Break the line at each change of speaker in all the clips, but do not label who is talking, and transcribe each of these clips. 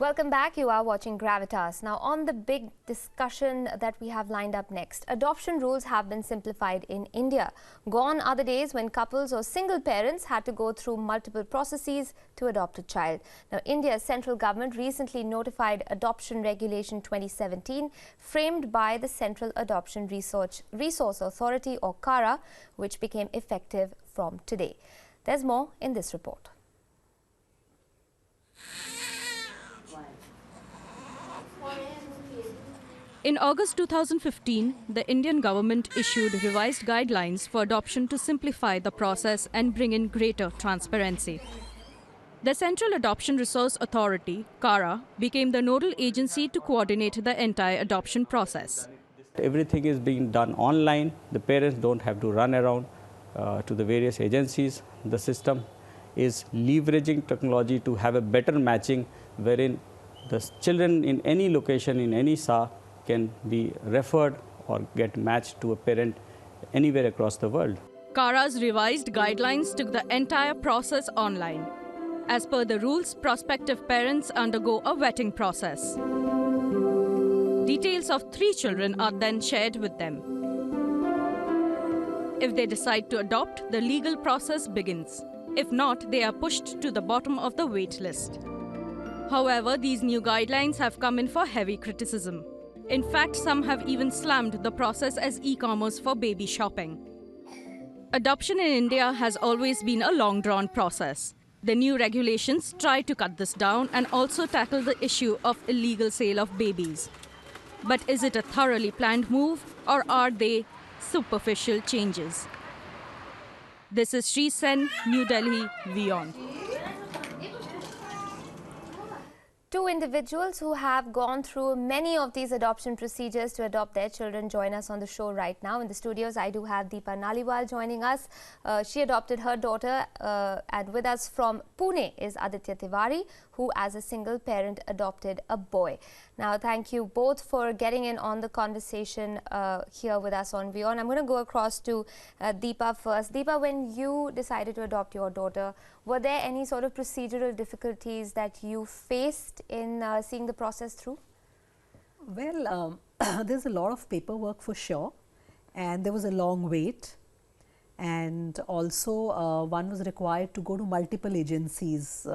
Welcome back. You are watching Gravitas. Now, on the big discussion that we have lined up next, adoption rules have been simplified in India. Gone are the days when couples or single parents had to go through multiple processes to adopt a child. Now, India's central government recently notified Adoption Regulation 2017, framed by the Central Adoption Resource Authority, or CARA, which became effective from today. There's more in this report.
In August 2015, the Indian government issued revised guidelines for adoption to simplify the process and bring in greater transparency. The Central Adoption Resource Authority, CARA, became the nodal agency to coordinate the entire adoption process.
Everything is being done online. The parents don't have to run around to the various agencies. The system is leveraging technology to have a better matching, wherein the children in any location, in any SA, can be referred or get matched to a parent anywhere across the world.
CARA's revised guidelines took the entire process online. As per the rules, prospective parents undergo a vetting process. Details of 3 children are then shared with them. If they decide to adopt, the legal process begins. If not, they are pushed to the bottom of the wait list. However, these new guidelines have come in for heavy criticism. In fact, some have even slammed the process as e-commerce for baby shopping. Adoption in India has always been a long-drawn process. The new regulations try to cut this down and also tackle the issue of illegal sale of babies. But is it a thoroughly planned move, or are they superficial changes? This is Sri Sen, New Delhi, WION.
2 individuals who have gone through many of these adoption procedures to adopt their children join us on the show right now. In the studios, I do have Deepa Naliwal joining us. She adopted her daughter, and with us from Pune is Aditya Tiwari, who as a single parent adopted a boy. Now, thank you both for getting in on the conversation here with us on WION. I'm going to go across to Deepa first. Deepa, when you decided to adopt your daughter, were there any sort of procedural difficulties that you faced in seeing the process through?
Well, there's a lot of paperwork for sure, and there was a long wait, and also one was required to go to multiple agencies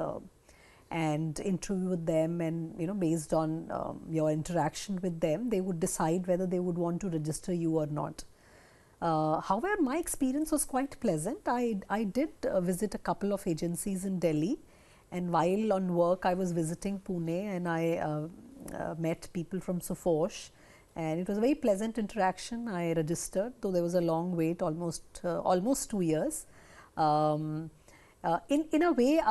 and interview with them, and based on your interaction with them, they would decide whether they would want to register you or not. However, my experience was quite pleasant. I did visit a couple of agencies in Delhi, and while on work I was visiting Pune, and I met people from Sofosh, and it was a very pleasant interaction. I registered, though there was a long wait, almost 2 years. In a way,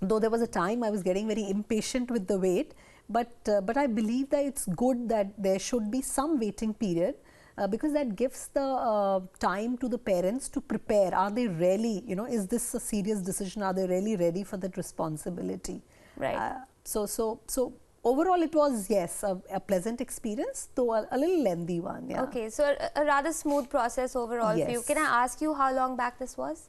though there was a time I was getting very impatient with the wait, but I believe that it's good that there should be some waiting period, because that gives the time to the parents to prepare. Are they really, is this a serious decision? Are they really ready for that responsibility?
Right.
So overall it was, yes, a pleasant experience, though a little lengthy one. Yeah.
Okay, so a rather smooth process overall for you. Can I ask you how long back this was?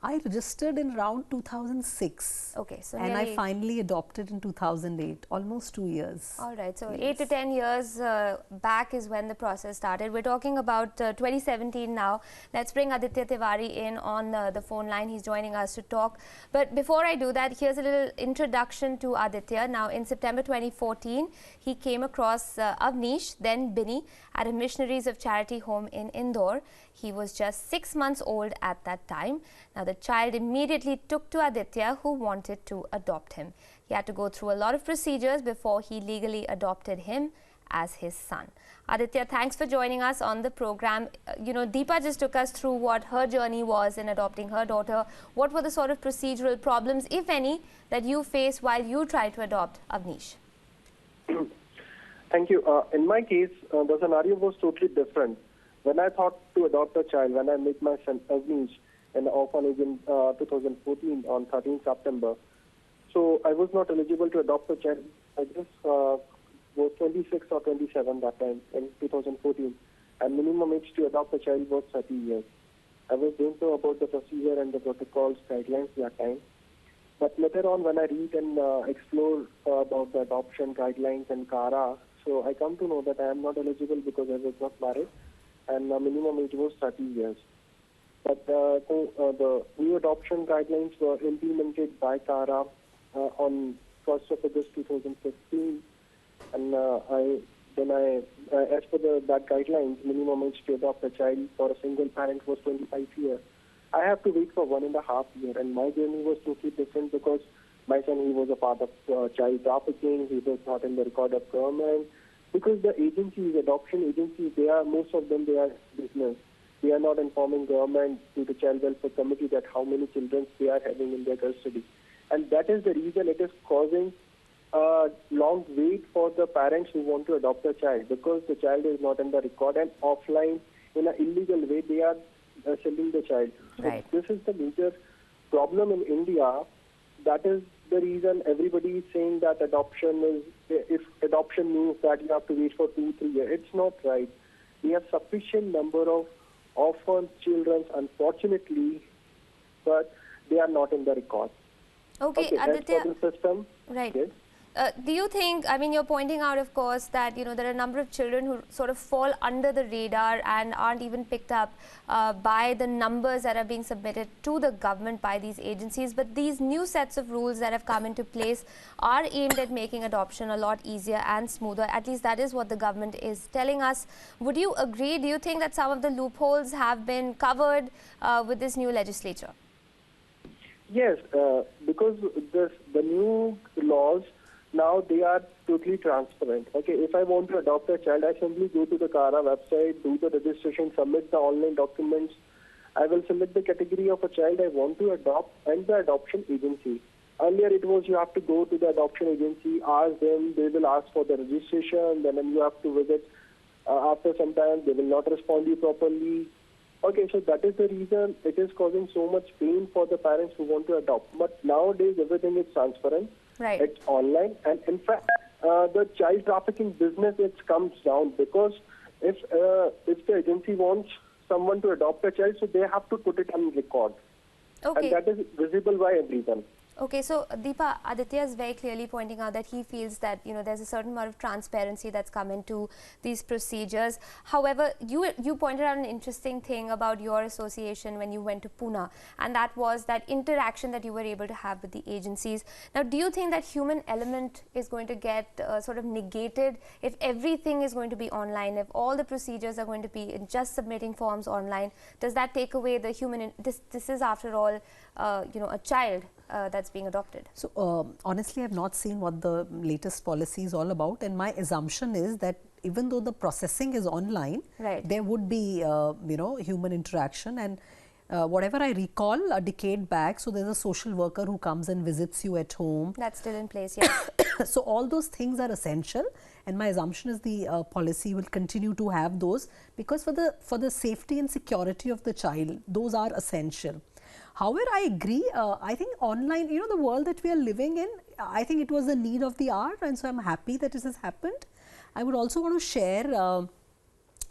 I registered in around 2006.
Okay, so
and I finally adopted in 2008, almost 2 years.
All right, so 8 to 10 years back is when the process started. We're talking about 2017 now. Let's bring Aditya Tiwari in on the phone line. He's joining us to talk. But before I do that, here's a little introduction to Aditya. Now, in September 2014, he came across Avnish, then Binny, at a Missionaries of Charity home in Indore. He was just 6 months old at that time. Now, the child immediately took to Aditya, who wanted to adopt him. He had to go through a lot of procedures before he legally adopted him as his son. Aditya, thanks for joining us on the program. Deepa just took us through what her journey was in adopting her daughter. What were the sort of procedural problems, if any, that you faced while you tried to adopt Avnish?
Thank you. In my case, the scenario was totally different. When I thought to adopt a child, when I met my son Avnish in the orphanage in 2014 on 13th September, so I was not eligible to adopt a child. I just was 26 or 27 that time in 2014, and minimum age to adopt a child was 30 years. I was don't know about the procedure and the protocols guidelines that time. But later on, when I read and explore about the adoption guidelines and CARA, so I come to know that I am not eligible because I was not married, and the minimum age was 30 years. But the new adoption guidelines were implemented by CARA on 1st of August 2015, and as per that guidelines, minimum age to adopt a child for a single parent was 25 years. I have to wait for 1.5 years, and my journey was totally different because my son, he was a part of child trafficking. He was not in the record of government because the agencies, adoption agencies, most of them are business. They are not informing government to the child welfare committee that how many children they are having in their custody, and that is the reason it is causing a long wait for the parents who want to adopt a child because the child is not in the record, and offline in an illegal way they are selling the child.
Right.
So this is the major problem in India. That is the reason everybody is saying that if adoption means that you have to wait for 2-3 years. It's not right. We have sufficient number of orphan children, unfortunately, but they are not in the record.
Okay,
as
Aditya.
for the system,
Right.
yes.
Do you think, I mean, you're pointing out, of course, that, there are a number of children who sort of fall under the radar and aren't even picked up by the numbers that are being submitted to the government by these agencies. But these new sets of rules that have come into place are aimed at making adoption a lot easier and smoother. At least that is what the government is telling us. Would you agree? Do you think that some of the loopholes have been covered with this new legislature?
Yes, because the new laws, now they are totally transparent. Okay, if I want to adopt a child, I simply go to the CARA website, do the registration, submit the online documents. I will select the category of a child I want to adopt and the adoption agency. Earlier it was you have to go to the adoption agency, ask them, they will ask for the registration, then you have to visit. After some time, they will not respond you properly. Okay, so that is the reason it is causing so much pain for the parents who want to adopt. But nowadays, everything is transparent.
Right.
It's online. And in fact, the child trafficking business, it comes down because if the agency wants someone to adopt a child, so they have to put it on record.
Okay.
And that is visible by everyone.
Okay, so Deepa, Aditya is very clearly pointing out that he feels that there's a certain amount of transparency that's come into these procedures. However, you pointed out an interesting thing about your association when you went to Pune, and that was that interaction that you were able to have with the agencies. Now, do you think that human element is going to get sort of negated if everything is going to be online, if all the procedures are going to be in just submitting forms online? Does that take away the human? This is after all, a child that's being adopted.
So honestly, I have not seen what the latest policy is all about, and my assumption is that even though the processing is online,
right,
there would be human interaction. And whatever I recall a decade back, so there's a social worker who comes and visits you at home.
That's still in place, yes.
So all those things are essential, and my assumption is the policy will continue to have those, because for the safety and security of the child, those are essential. However, I agree. I think online, the world that we are living in, I think it was the need of the hour, and so I'm happy that this has happened. I would also want to share,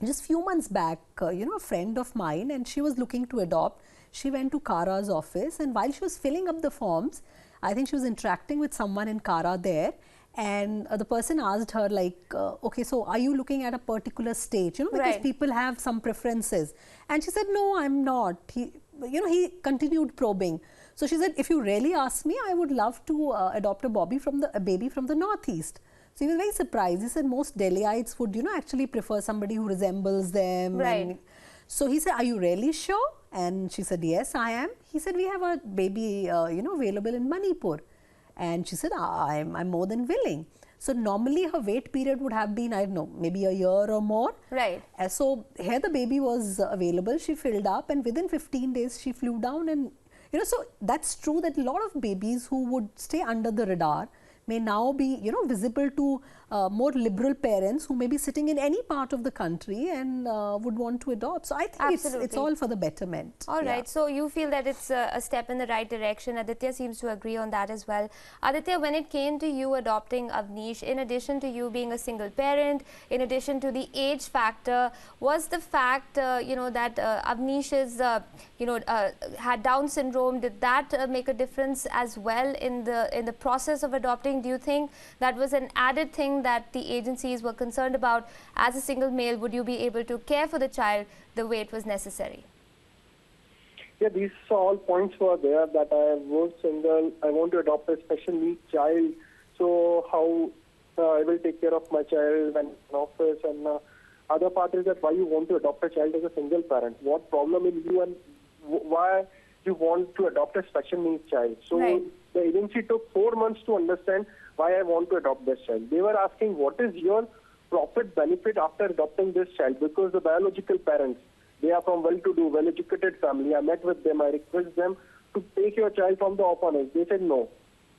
just few months back, a friend of mine, and she was looking to adopt. She went to CARA's office, and while she was filling up the forms, I think she was interacting with someone in CARA there, and the person asked her like, okay, so are you looking at a particular state? Because
right,
people have some preferences. And she said, no, I'm not. He continued probing. So she said, if you really ask me, I would love to adopt a baby from the Northeast. So he was very surprised. He said most Delhiites would, actually prefer somebody who resembles them.
Right.
And so he said, are you really sure? And she said, yes, I am. He said, we have a baby, available in Manipur. And she said, I'm more than willing. So normally her wait period would have been, I don't know, maybe a year or more.
Right.
So here the baby was available. She filled up, and within 15 days she flew down. And so that's true that a lot of babies who would stay under the radar, may now be, you know, visible to more liberal parents who may be sitting in any part of the country and would want to adopt. So I think it's all for the betterment.
All right. So you feel that it's a step in the right direction. Aditya seems to agree on that as well. Aditya, when it came to you adopting Avnish, in addition to you being a single parent, in addition to the age factor, was the fact, you know, that Avnish is, you know, had Down syndrome, did that make a difference as well in the process of adopting? Do you think that was an added thing that the agencies were concerned about? As a single male, would you be able to care for the child the way it was necessary?
Yeah, these all points were there, that I was single, I want to adopt a special needs child, so how I will take care of my child when in office, and other part is that why you want to adopt a child as a single parent, what problem in you, and why you want to adopt a special needs child. So the agency took 4 months to understand why I want to adopt this child. They were asking, what is your profit benefit after adopting this child, because the biological parents, they are from well-to-do, well-educated family. I met with them. I requested them to take your child from the orphanage. They said no.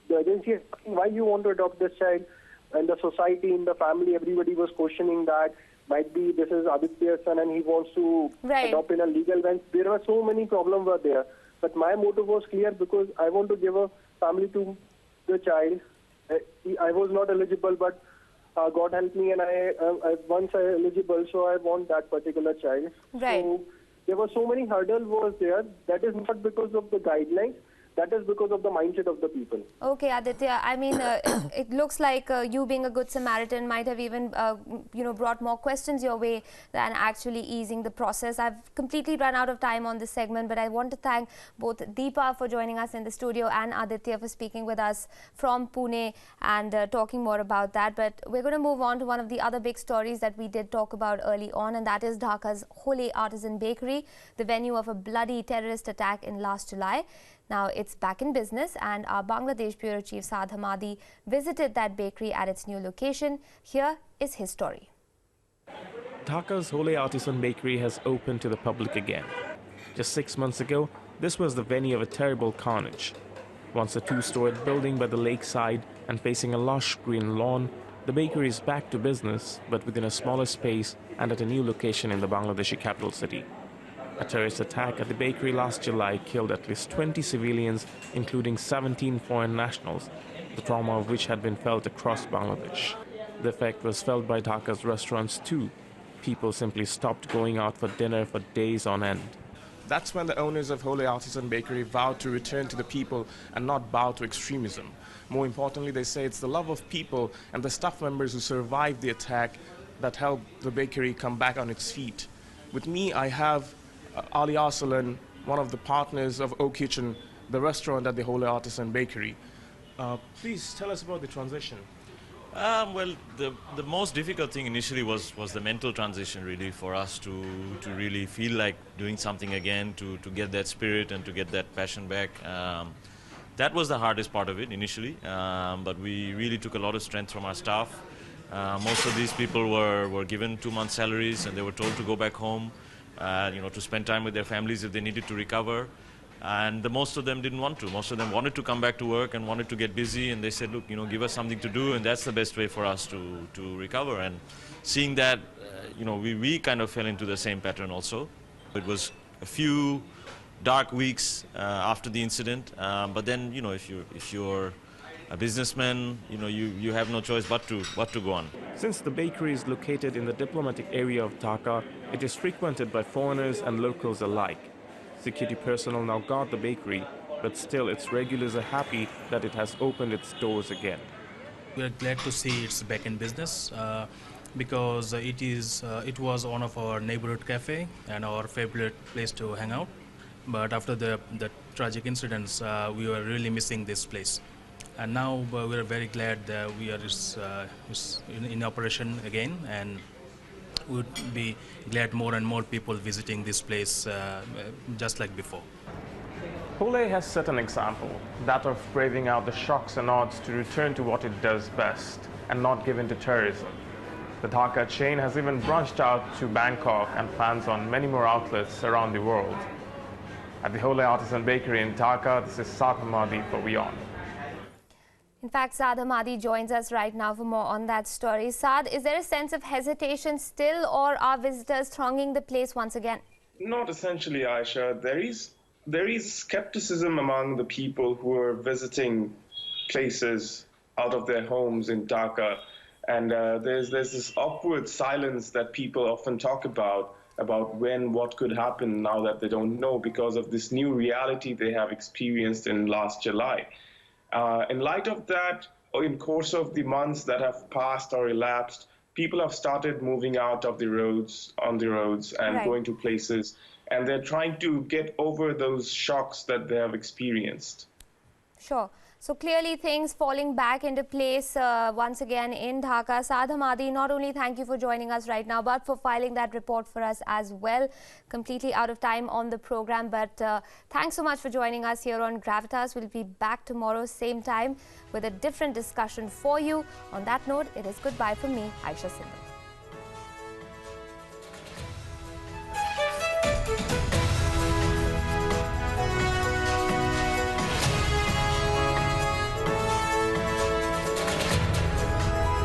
The agency is asking why you want to adopt this child. And the society, in the family, everybody was questioning that. Might be this is Adityas' son and he wants to adopt in a legal way. There were so many problems were there. But my motive was clear, because I want to give a family to the child. I was not eligible, but God helped me, and once I eligible, so I want that particular child. So there were so many hurdles was there. That is not because of the guidelines. That is because of the mindset of the people.
Okay, Aditya. I mean, it looks like you being a good Samaritan might have even, you know, brought more questions your way than actually easing the process. I've completely run out of time on this segment, but I want to thank both Deepa for joining us in the studio and Aditya for speaking with us from Pune and talking more about that. But we're going to move on to one of the other big stories that we did talk about early on, and that is Dhaka's Hole Artisan Bakery, the venue of a bloody terrorist attack in last July. Now it's back in business, and our Bangladesh Bureau Chief Saad Hamadi visited that bakery at its new location. Here is his story.
Dhaka's Hole Artisan Bakery has opened to the public again. Just 6 months ago, this was the venue of a terrible carnage. Once a two-storied building by the lakeside and facing a lush green lawn, the bakery is back to business, but within a smaller space and at a new location in the Bangladeshi capital city. A terrorist attack at the bakery last July killed at least 20 civilians, including 17 foreign nationals, the trauma of which had been felt across Bangladesh. The effect was felt by Dhaka's restaurants too. People simply stopped going out for dinner for days on end.
That's when the owners of Hole Artisan Bakery vowed to return to the people and not bow to extremism. More importantly, they say it's the love of people and the staff members who survived the attack that helped the bakery come back on its feet. With me, I have Ali Arsalan, one of the partners of O Kitchen, the restaurant at the Hole Artisan Bakery. Please tell us about the transition.
Well, the most difficult thing initially was the mental transition, really, for us to really feel like doing something again, to get that spirit and to get that passion back. That was the hardest part of it initially, but we really took a lot of strength from our staff. Most of these people were given 2 months' salaries, and they were told to go back home, you know, to spend time with their families if they needed to recover. And most of them didn't want to. Most of them wanted to come back to work and wanted to get busy, and they said, look, you know, give us something to do, and that's the best way for us to recover. And seeing that, you know, we kind of fell into the same pattern also. It was a few dark weeks after the incident, but then, you know, if you're a businessman, you know, you have no choice but to go on.
Since the bakery is located in the diplomatic area of Dhaka, it is frequented by foreigners and locals alike. Security personnel now guard the bakery, but still its regulars are happy that it has opened its doors again.
We are glad to see it's back in business because it was one of our neighborhood cafe and our favorite place to hang out. But after the tragic incidents, we were really missing this place. And now we are very glad that we are in operation again, and would be glad more and more people visiting this place just like before.
Hole has set an example, that of braving out the shocks and odds to return to what it does best and not give in to terrorism. The Dhaka chain has even branched out to Bangkok and plans on many more outlets around the world. At the Hole Artisan Bakery in Dhaka, this is Saad Hamadi for WION.
In fact, Saad Hamadi joins us right now for more on that story. Saad, is there a sense of hesitation still, or are visitors thronging the place once again?
Not essentially, Aisha. There is skepticism among the people who are visiting places out of their homes in Dhaka, and there's this awkward silence that people often talk about when what could happen now that they don't know because of this new reality they have experienced in last July. In light of that, in course of the months that have passed or elapsed, people have started moving out of the roads, on the roads, and going to places, and they're trying to get over those shocks that they have experienced.
Sure. So clearly things falling back into place once again in Dhaka. Saad Hamadi, not only thank you for joining us right now, but for filing that report for us as well. Completely out of time on the program, but thanks so much for joining us here on Gravitas. We'll be back tomorrow, same time, with a different discussion for you. On that note, it is goodbye from me, Aisha Sindhu.